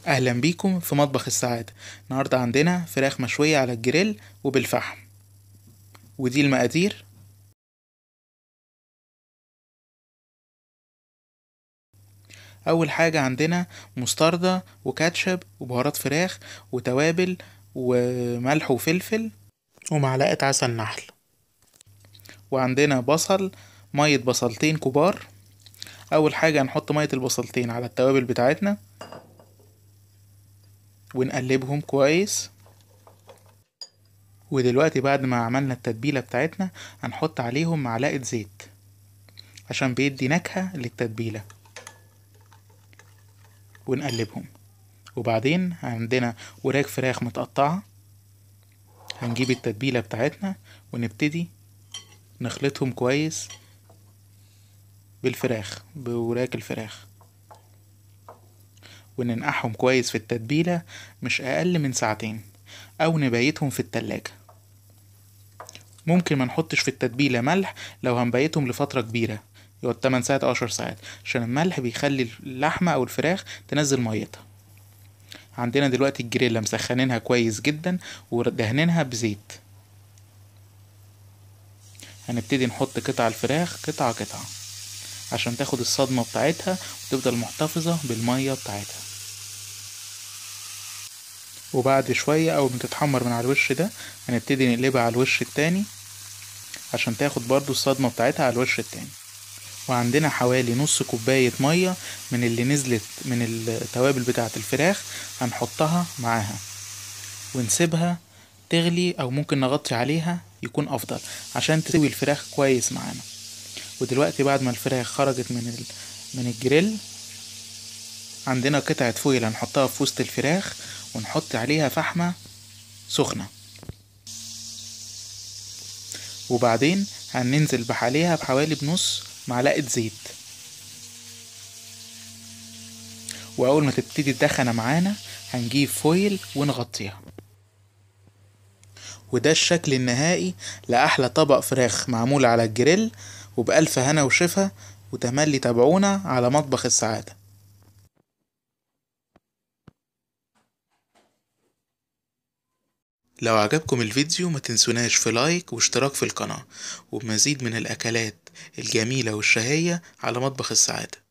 اهلا بيكم في مطبخ السعادة. النهاردة عندنا فراخ مشوية على الجريل وبالفحم، ودي المقادير. اول حاجة عندنا مستردة وكاتشب وبهارات فراخ وتوابل وملح وفلفل ومعلقة عسل نحل. وعندنا بصل، مية بصلتين كبار. اول حاجة هنحط مية البصلتين على التوابل بتاعتنا ونقلبهم كويس. ودلوقتي بعد ما عملنا التتبيلة بتاعتنا هنحط عليهم معلقة زيت عشان بيدي نكهة للتتبيلة ونقلبهم. وبعدين عندنا وراك فراخ متقطعة، هنجيب التتبيلة بتاعتنا ونبتدي نخلطهم كويس بالفراخ بوراك الفراخ، وننقعهم كويس في التتبيلة مش أقل من ساعتين، أو نبيتهم في التلاجة. ممكن ما نحطش في التتبيلة ملح لو هنبيتهم لفترة كبيرة، يقعد 8 ساعات أو 10 ساعات، عشان الملح بيخلي اللحمة أو الفراخ تنزل ميتها. عندنا دلوقتي الجريلا مسخنينها كويس جدا ودهنينها بزيت. هنبتدي نحط قطع الفراخ قطعة قطعة عشان تاخد الصدمة بتاعتها وتفضل محتفظة بالمية بتاعتها. وبعد شوية أول ما تتحمر من على الوش ده هنبتدي نقلبها على الوش التاني عشان تاخد برضو الصدمة بتاعتها على الوش التاني. وعندنا حوالي نص كوباية مية من اللي نزلت من التوابل بتاعة الفراخ هنحطها معاها ونسيبها تغلي، او ممكن نغطي عليها يكون افضل عشان تسوي الفراخ كويس معانا. ودلوقتي بعد ما الفراخ خرجت من الجريل عندنا قطعة فويل هنحطها في وسط الفراخ ونحط عليها فحمة سخنة، وبعدين هننزل عليها بحوالي بنص معلقة زيت. واول ما تبتدي تدخن معانا هنجيب فويل ونغطيها. وده الشكل النهائي لأحلى طبق فراخ معمول على الجريل، وبألف هنا وشفا. وتملي تابعونا على مطبخ السعادة. لو عجبكم الفيديو ما تنسوناش في لايك واشتراك في القناة، وبمزيد من الأكلات الجميلة والشهية على مطبخ السعادة.